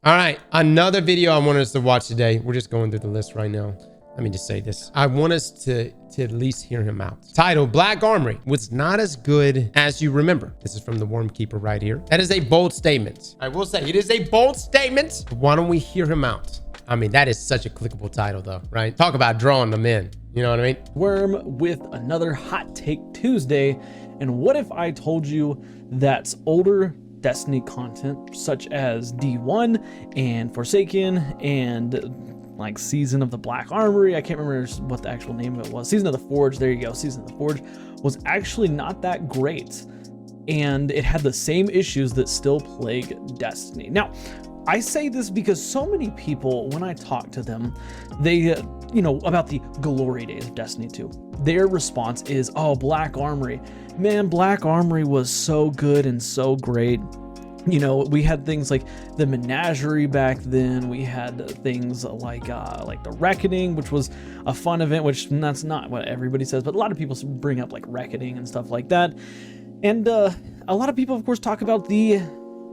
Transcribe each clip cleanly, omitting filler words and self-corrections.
All right, another video I want us to watch today. We're just going through the list right now. Let me just say this. I want us to at least hear him out. Title, Black Armory was not as good as you remember. This is from the Wormkeeper right here. That is a bold statement. I will say it is a bold statement. But why don't we hear him out? I mean, that is such a clickable title though, right? Talk about drawing them in. You know what I mean? Worm with another Hot Take Tuesday. And what if I told you that older Destiny content such as D1 and Forsaken and like Season of the Black Armory, I can't remember what the actual name of it was. Season of the Forge, there you go. Season of the Forge was actually not that great. And it had the same issues that still plague Destiny. Now, I say this because so many people, when I talk to them, they, about the glory days of Destiny 2, their response is, oh, Black Armory. Man, Black Armory was so good and so great. We had things like the Menagerie back then. We had things like the Reckoning, which was a fun event, which that's not what everybody says, but a lot of people bring up like Reckoning and stuff like that. And a lot of people, of course, talk about the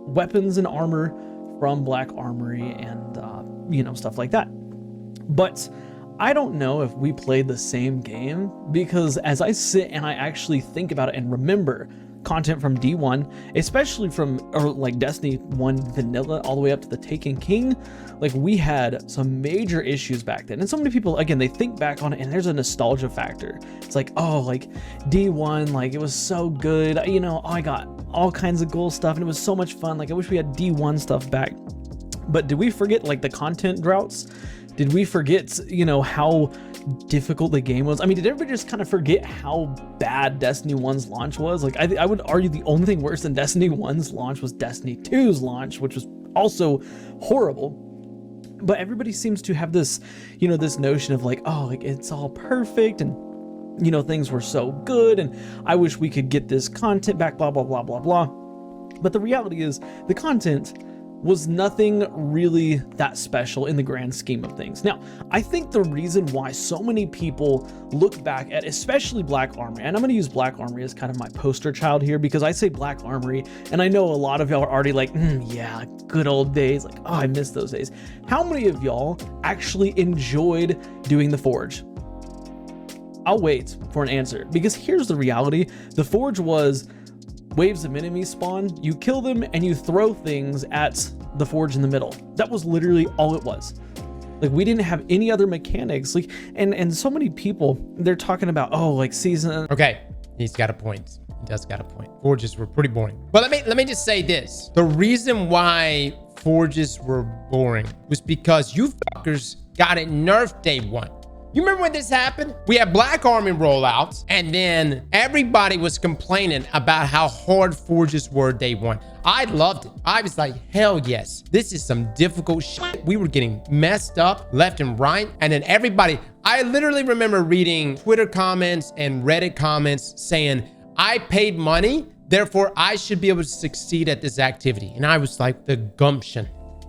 weapons and armor from Black Armory and, stuff like that. But I don't know if we played the same game, because as I sit and I actually think about it and remember content from D1, especially from Destiny 1 vanilla all the way up to the Taken King, like we had some major issues back then. And so many people, again, they think back on it and there's a nostalgia factor. It's like, oh, like D1, like it was so good. I got all kinds of gold stuff and it was so much fun. Like I wish we had D1 stuff back. But did we forget like the content droughts? Did we forget, how difficult the game was? I mean, did everybody just kind of forget how bad Destiny 1's launch was? Like, I would argue the only thing worse than Destiny 1's launch was Destiny 2's launch, which was also horrible. But everybody seems to have this, this notion of like, oh, like it's all perfect and, things were so good and I wish we could get this content back, blah, blah, blah, blah, blah. But the reality is the content was nothing really that special in the grand scheme of things. Now, I think the reason why so many people look back at, especially Black Armory, and I'm gonna use Black Armory as kind of my poster child here, because I say Black Armory, and I know a lot of y'all are already like, yeah, good old days, like, oh, I miss those days. How many of y'all actually enjoyed doing the Forge? I'll wait for an answer, because here's the reality. The Forge was waves of enemies spawn, you kill them, and you throw things at the Forge in the middle. That was literally all it was. Like, we didn't have any other mechanics. Like, and so many people, they're talking about, oh, like season. Okay, he's got a point. He does got a point. Forges were pretty boring. But let me just say this. The reason why Forges were boring was because you fuckers got it nerfed day one. You remember when this happened? We had Black Army rollouts, and then everybody was complaining about how hard Forges were day one. I loved it. I was like, hell yes. This is some difficult shit. We were getting messed up left and right. And then I literally remember reading Twitter comments and Reddit comments saying, I paid money, therefore I should be able to succeed at this activity. And I was like, the gumption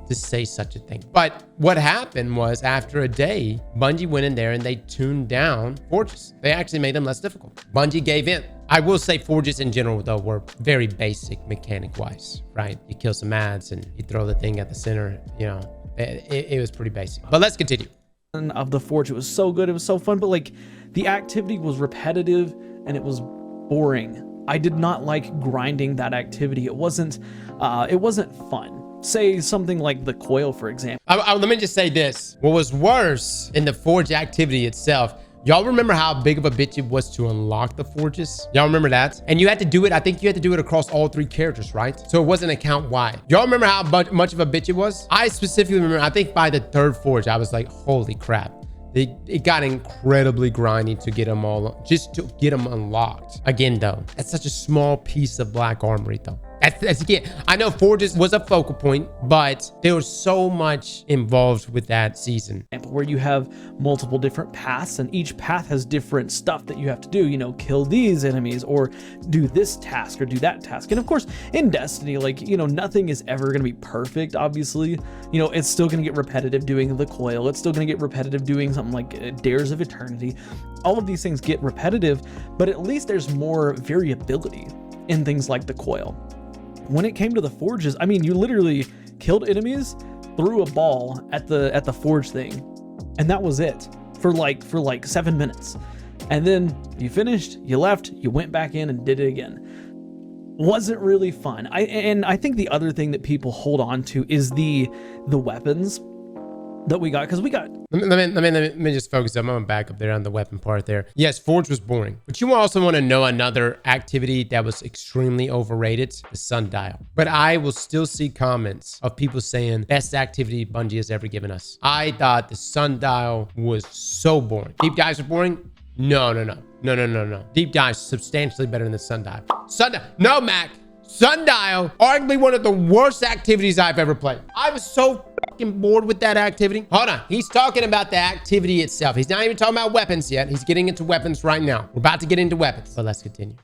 to say such a thing. But what happened was, after a day, Bungie went in there and they tuned down Forges. They actually made them less difficult. Bungie gave in. I will say Forges in general, though, were very basic mechanic-wise, right? You kill some ads and you throw the thing at the center. It was pretty basic. But let's continue. Of the Forge, it was so good, it was so fun, but like the activity was repetitive and it was boring. I did not like grinding that activity. It wasn't fun. Say something like the coil, for example. Let me just say this. What was worse in the Forge activity itself, y'all remember how big of a bitch it was to unlock the Forges? Y'all remember that? And you had to do it, I think you had to do it across all 3 characters, right? So it wasn't account wide. Y'all remember how much of a bitch it was? I specifically remember, I think by the 3rd Forge, I was like, holy crap. It got incredibly grindy to get them all, just to get them unlocked. Again, though, that's such a small piece of Black Armory, though. Again, I know Forges was a focal point, but there was so much involved with that season. Where you have multiple different paths, and each path has different stuff that you have to do, kill these enemies or do this task or do that task. And of course, in Destiny, nothing is ever going to be perfect, obviously. It's still going to get repetitive doing the coil. It's still going to get repetitive doing something like Dares of Eternity. All of these things get repetitive, but at least there's more variability in things like the coil. When it came to the Forges, I mean, you literally killed enemies, threw a ball at the forge thing, and that was it for like 7 minutes. And then you finished, you left, you went back in and did it again. Wasn't really fun. I think the other thing that people hold on to is the weapons that we got, because we got. Let me just focus up. I'm gonna back up there on the weapon part there. Yes, Forge was boring, but you also want to know another activity that was extremely overrated: the sundial. But I will still see comments of people saying best activity Bungie has ever given us. I thought the sundial was so boring. Deep dives are boring. No. Deep dives substantially better than the sundial. No, Mac. Sundial, arguably one of the worst activities I've ever played. I was so fucking bored with that activity. Hold on. He's talking about the activity itself. He's not even talking about weapons yet. He's getting into weapons right now. We're about to get into weapons, but let's continue.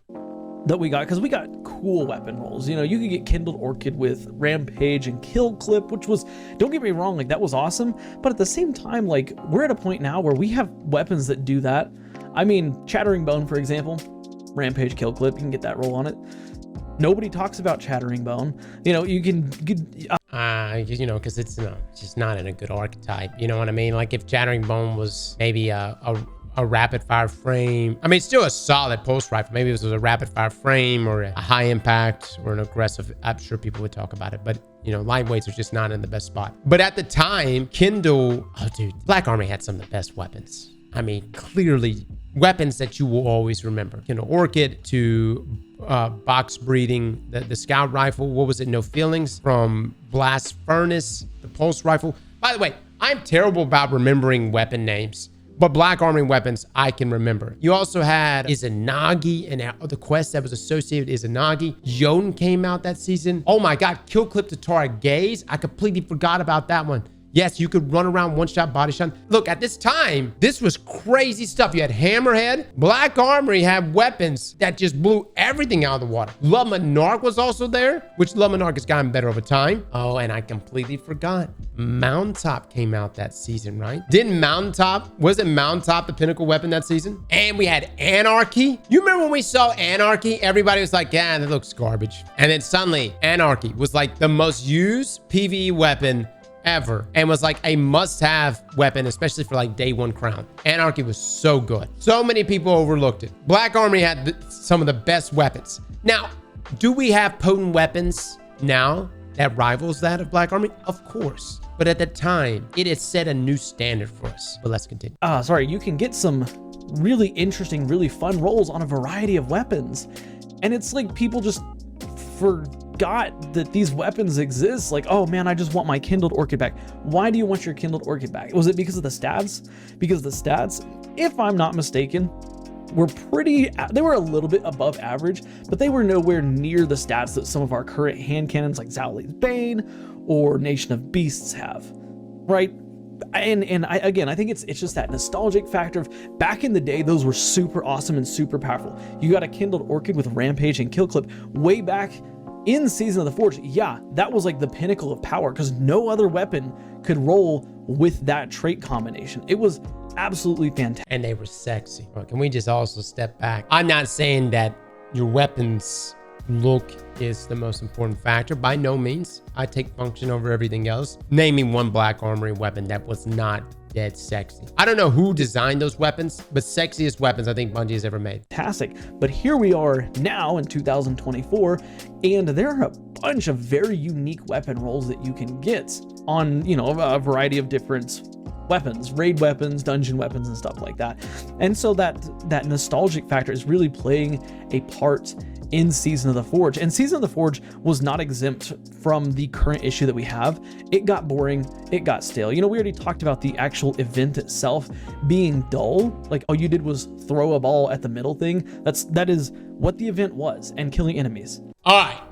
That we got, because we got cool weapon rolls. You know, you could get Kindled Orchid with Rampage and Kill Clip, which was, don't get me wrong, like that was awesome. But at the same time, like we're at a point now where we have weapons that do that. I mean, Chattering Bone, for example, Rampage, Kill Clip, you can get that roll on it. Nobody talks about Chattering Bone. You know, you can get... you know, because it's just not in a good archetype. You know what I mean? Like if Chattering Bone was maybe a rapid fire frame. I mean, it's still a solid pulse rifle. Maybe it was a rapid fire frame or a high impact or an aggressive. I'm sure people would talk about it, but you know, lightweights are just not in the best spot. But at the time, Kindle, oh dude, Black Armory had some of the best weapons. I mean, clearly weapons that you will always remember. Kindle Orchid to box breeding, the scout rifle. What was it? No Feelings from Blast Furnace, the pulse rifle. By the way, I'm terrible about remembering weapon names, but Black Armory weapons I can remember. You also had Izanagi and the quest that was associated with Izanagi. Jotun came out that season. Oh my God, Kill Clip to Tara Gaze. I completely forgot about that one. Yes, you could run around one-shot body shot. Look, at this time, this was crazy stuff. You had Hammerhead. Black Armory had weapons that just blew everything out of the water. La Monarch was also there, which La Monarch has gotten better over time. Oh, and I completely forgot. Mountaintop came out that season, right? Wasn't Mountaintop the pinnacle weapon that season? And we had Anarchy. You remember when we saw Anarchy? Everybody was like, yeah, that looks garbage. And then suddenly, Anarchy was like the most used PvE weapon ever, and was like a must-have weapon, especially for like day one crown. Anarchy was so good. So many people overlooked it. Black Armory had some of the best weapons. Now, do we have potent weapons now that rivals that of Black Armory? Of course. But at the time, it has set a new standard for us. But let's continue. Sorry, you can get some really interesting, really fun rolls on a variety of weapons. And it's like people just forgot that these weapons exist. Like, oh man, I just want my Kindled Orchid back. Why do you want your Kindled Orchid back? Was it because of the stats? Because the stats, if I'm not mistaken, they were a little bit above average, but they were nowhere near the stats that some of our current hand cannons like Zhao Bane or Nation of Beasts have, right? And I think it's just that nostalgic factor of back in the day, those were super awesome and super powerful. You got a Kindled Orchid with Rampage and Kill Clip way back in Season of the Forge. Yeah, that was like the pinnacle of power because no other weapon could roll with that trait combination. It was absolutely fantastic. And they were sexy. Well, can we just also step back? I'm not saying that your weapons look is the most important factor. By no means. I take function over everything else. Name me one Black Armory weapon that was not dead sexy. I don't know who designed those weapons, but sexiest weapons I think Bungie has ever made. Fantastic. But here we are now in 2024, and there are a bunch of very unique weapon rolls that you can get on, you know, a variety of different weapons, raid weapons, dungeon weapons, and stuff like that. And so that nostalgic factor is really playing a part in Season of the Forge. And Season of the Forge was not exempt from the current issue that we have. It got boring, it got stale. You know, we already talked about the actual event itself being dull. Like all you did was throw a ball at the middle thing. That is what the event was, and killing enemies. All right.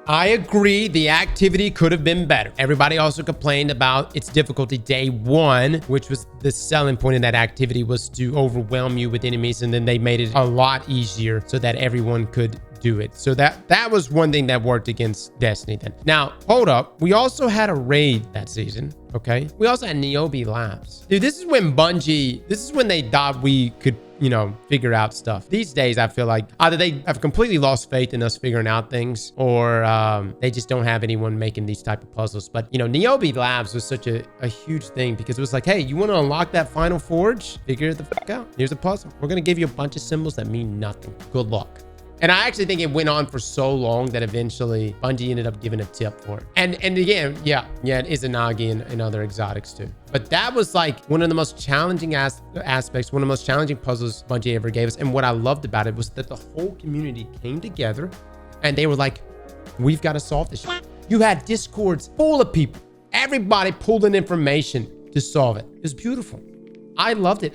I agree the activity could have been better. Everybody also complained about its difficulty day one, which was the selling point of that activity was to overwhelm you with enemies, and then they made it a lot easier so that everyone could do it. So that was one thing that worked against Destiny then. Now, hold up. We also had a raid that season, okay? We also had Niobe Labs. Dude, this is when they thought we could, you know, figure out stuff. These days, I feel like either they have completely lost faith in us figuring out things, or they just don't have anyone making these type of puzzles. But, you know, Niobe Labs was such a huge thing because it was like, hey, you want to unlock that final forge? Figure it the fuck out. Here's a puzzle. We're going to give you a bunch of symbols that mean nothing. Good luck. And I actually think it went on for so long that eventually Bungie ended up giving a tip for it. And again, yeah, it is Izanagi and other exotics too. But that was like one of the most challenging aspects, one of the most challenging puzzles Bungie ever gave us. And what I loved about it was that the whole community came together and they were like, we've got to solve this shit. You had Discords full of people. Everybody pulled in information to solve it. It was beautiful. I loved it.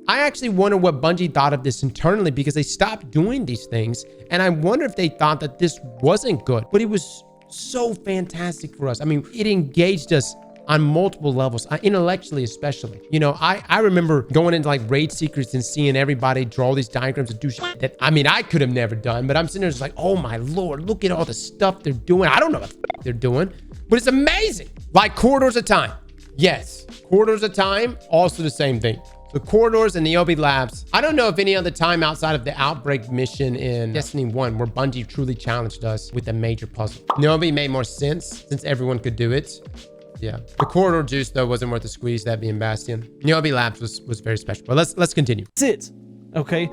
I actually wonder what Bungie thought of this internally because they stopped doing these things. And I wonder if they thought that this wasn't good, but it was so fantastic for us. I mean, it engaged us on multiple levels, intellectually especially. You know, I remember going into like raid secrets and seeing everybody draw these diagrams and do shit that, I mean, I could have never done, but I'm sitting there just like, oh my Lord, look at all the stuff they're doing. I don't know what the fuck they're doing, but it's amazing. Like corridors of time. Yes, corridors of time, also the same thing. The corridors and Niobe Labs. I don't know if any other time outside of the Outbreak mission in Destiny 1 where Bungie truly challenged us with a major puzzle. Niobe made more sense since everyone could do it. Yeah. The corridor juice, though, wasn't worth the squeeze, that being Bastion. Niobe Labs was very special. But let's continue. That's it. Okay.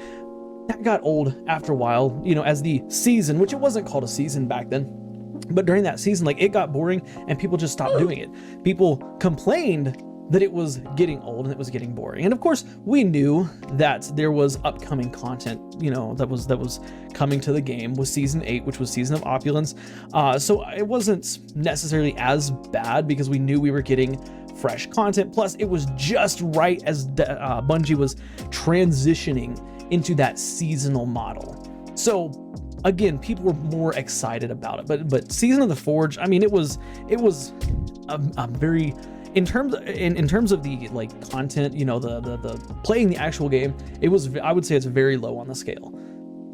That got old after a while, you know, as the season, which it wasn't called a season back then. But during that season, like, it got boring and people just stopped doing it. People complained that it was getting old and it was getting boring. And of course, we knew that there was upcoming content, you know, that was coming to the game with season 8, which was Season of Opulence. So it wasn't necessarily as bad because we knew we were getting fresh content. Plus, it was just right as Bungie was transitioning into that seasonal model. So again, people were more excited about it. But Season of the Forge, I mean, it was a very, in terms of the like content, you know, the playing the actual game, I would say it's very low on the scale.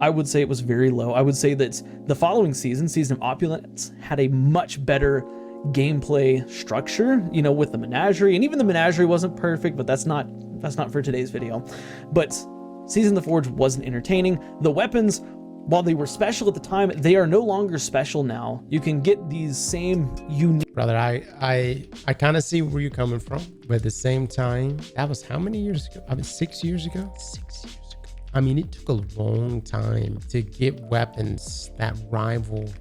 I would say it was very low. I would say that the following season of Opulence, had a much better gameplay structure, you know, with the menagerie, and even the menagerie wasn't perfect, but that's not for today's video. But Season of the Forge wasn't entertaining. The weapons, while they were special at the time, they are no longer special now. You can get these same unique... Brother, I kind of see where you're coming from, but at the same time, that was how many years ago? I mean, 6 years ago? 6 years ago. I mean, it took a long time to get weapons that rival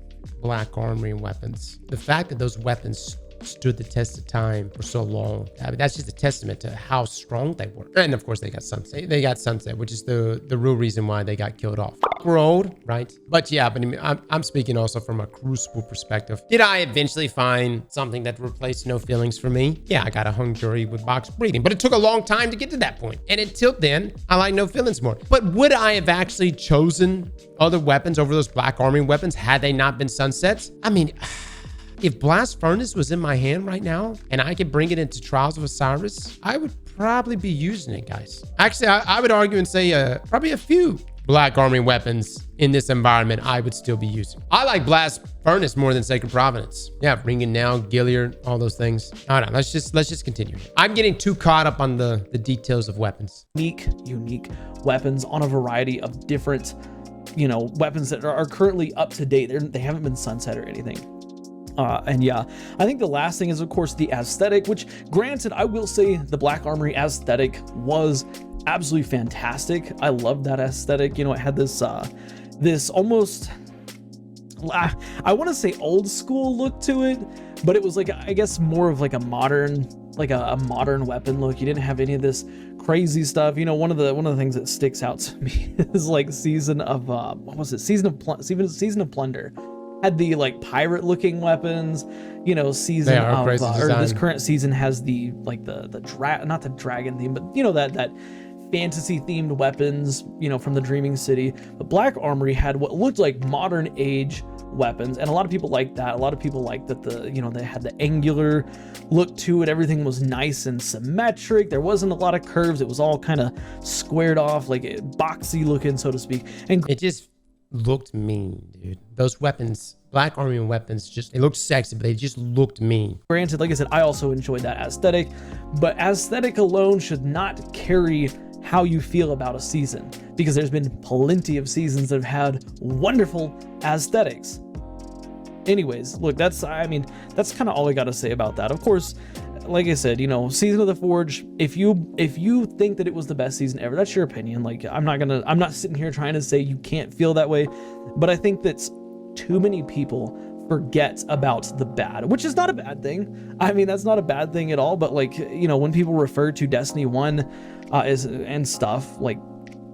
Black Armory weapons. The fact that those weapons stood the test of time for so long, I mean, that's just a testament to how strong they were. And of course, they got Sunset, which is the real reason why they got killed off. We're old, right? But yeah, but I'm speaking also from a Crucible perspective. Did I eventually find something that replaced No Feelings for me? Yeah, I got a hung jury with box breeding, but it took a long time to get to that point. And until then, I like No Feelings more. But would I have actually chosen other weapons over those Black Armory weapons had they not been Sunsets? I mean, if Blast Furnace was in my hand right now and I could bring it into Trials of Osiris, I would probably be using it, guys. Actually, I would argue and say probably a few Black Armory weapons in this environment I would still be using. I like Blast Furnace more than Sacred Providence. Yeah, Ringing Now, Gilliard, all those things. All right, let's just continue. I'm getting too caught up on the details of weapons. Unique weapons on a variety of different, you know, weapons that are currently up to date. They haven't been sunset or anything. And yeah, I think the last thing is, of course, the aesthetic, which, granted, I will say the Black Armory aesthetic was absolutely fantastic. I loved that aesthetic. You know, it had this almost, I want to say old school look to it, but it was like, I guess, more of like a modern weapon look. You didn't have any of this crazy stuff. You know, one of the things that sticks out to me is like Season of Season of Plunder. Had the like pirate looking weapons, you know, season of or this current season has the like the not the dragon theme, but you know, that fantasy themed weapons, you know, from the Dreaming City. But Black Armory had what looked like modern age weapons, and a lot of people liked that. A lot of people liked that they had the angular look to it. Everything was nice and symmetric. There wasn't a lot of curves. It was all kind of squared off, like boxy looking, so to speak. And looked mean, dude. Those weapons, Black Armory weapons, just, they looked sexy, but they just looked mean. Granted, like I said, I also enjoyed that aesthetic, but aesthetic alone should not carry how you feel about a season, because there's been plenty of seasons that have had wonderful aesthetics. Anyways, look, that's kind of all I got to say about that. Of course, like I said, you know, Season of the Forge, if you think that it was the best season ever, that's your opinion. Like, I'm not sitting here trying to say you can't feel that way, but I think that too many people forget about the bad, which is not a bad thing. I mean, that's not a bad thing at all, but like, you know, when people refer to Destiny 1 and stuff, like,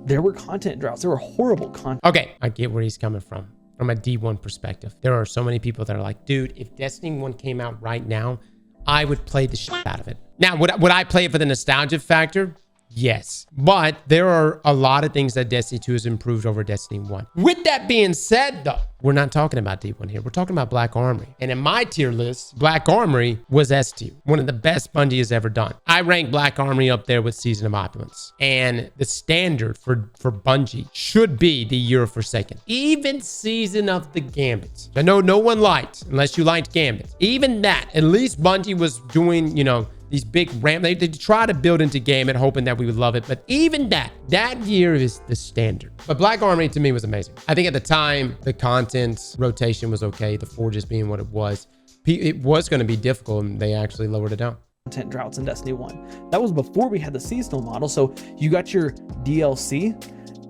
there were content droughts. There were horrible content. Okay, I get where he's coming from a D1 perspective. There are so many people that are like, dude, if Destiny 1 came out right now, I would play the shit out of it. Now, would I play it for the nostalgia factor? Yes. But there are a lot of things that Destiny 2 has improved over Destiny 1. With that being said, though, we're not talking about D1 here. We're talking about Black Armory. And in my tier list, Black Armory was S tier. One of the best Bungie has ever done. I rank Black Armory up there with Season of Opulence. And the standard for Bungie should be the Year of Forsaken. Even Season of the Gambit. I know no one liked, unless you liked Gambit. Even that, at least Bungie was doing, you know, these big ramp. They try to build into Gambit, hoping that we would love it. But even that year is the standard. But Black Armory to me was amazing. I think at the time, the content rotation was okay. The Forges being what it was going to be difficult, and they actually lowered it down. Content droughts in Destiny 1. That was before we had the seasonal model. So you got your DLC,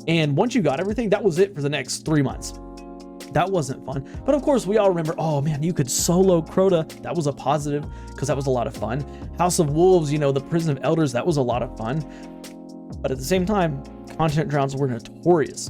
and once you got everything, that was it for the next 3 months. That wasn't fun. But of course, we all remember, oh man, you could solo Crota. That was a positive because that was a lot of fun. House of Wolves, you know, the Prison of Elders, that was a lot of fun. But at the same time, content droughts were notorious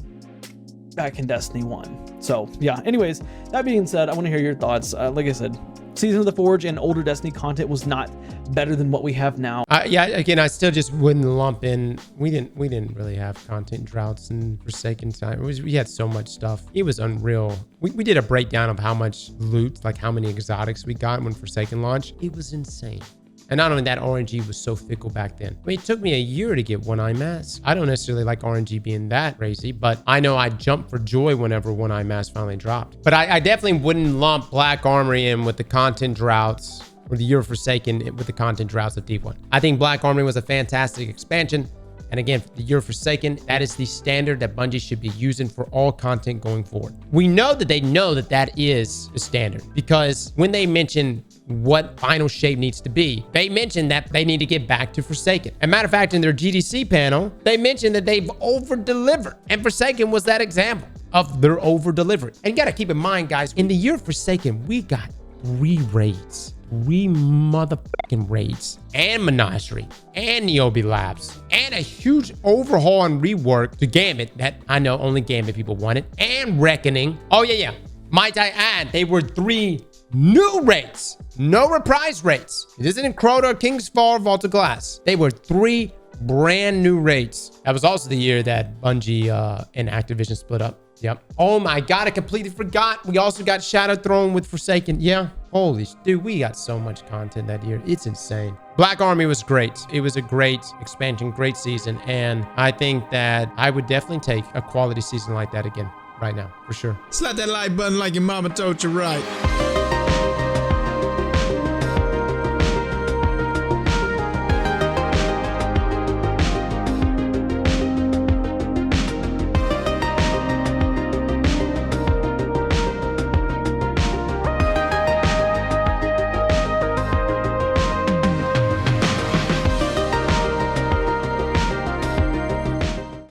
back in Destiny 1. So yeah, anyways, that being said, I want to hear your thoughts. Like I said, Season of the Forge and older Destiny content was not better than what we have now. Yeah, again, I still just wouldn't lump in. We didn't really have content droughts in Forsaken time. We had so much stuff. It was unreal. We did a breakdown of how much loot, like how many exotics we got when Forsaken launched. It was insane. And not only that, RNG was so fickle back then. I mean, it took me a year to get One-Eye Mask. I don't necessarily like RNG being that crazy, but I know I jumped for joy whenever One-Eye Mask finally dropped. But I definitely wouldn't lump Black Armory in with the content droughts, or the Year of Forsaken with the content droughts of D1. I think Black Armory was a fantastic expansion. And again, the Year of Forsaken, that is the standard that Bungie should be using for all content going forward. We know that they know that that is the standard, because when they mention what final shape needs to be, they mentioned that they need to get back to Forsaken. As a matter of fact, in their GDC panel, they mentioned that they've over-delivered, and Forsaken was that example of their over-delivery. And you got to keep in mind, guys, in the Year of Forsaken, we got 3 raids. 3 motherfucking raids, and Menagerie, and Niobe Labs, and a huge overhaul and rework to Gambit that I know only Gambit people wanted, and Reckoning. Oh yeah. Might I add, they were 3 new raids, no reprise raids. It isn't Crota, King's Fall, Vault of Glass. They were 3 brand new raids. That was also the year that Bungie and Activision split up. Yep. Oh my God, I completely forgot. We also got Shadow Throne with Forsaken. Yeah. Holy dude, we got so much content that year. It's insane. Black Armory was great. It was a great expansion, great season. And I think that I would definitely take a quality season like that again right now, for sure. Slap that like button like your mama told you right.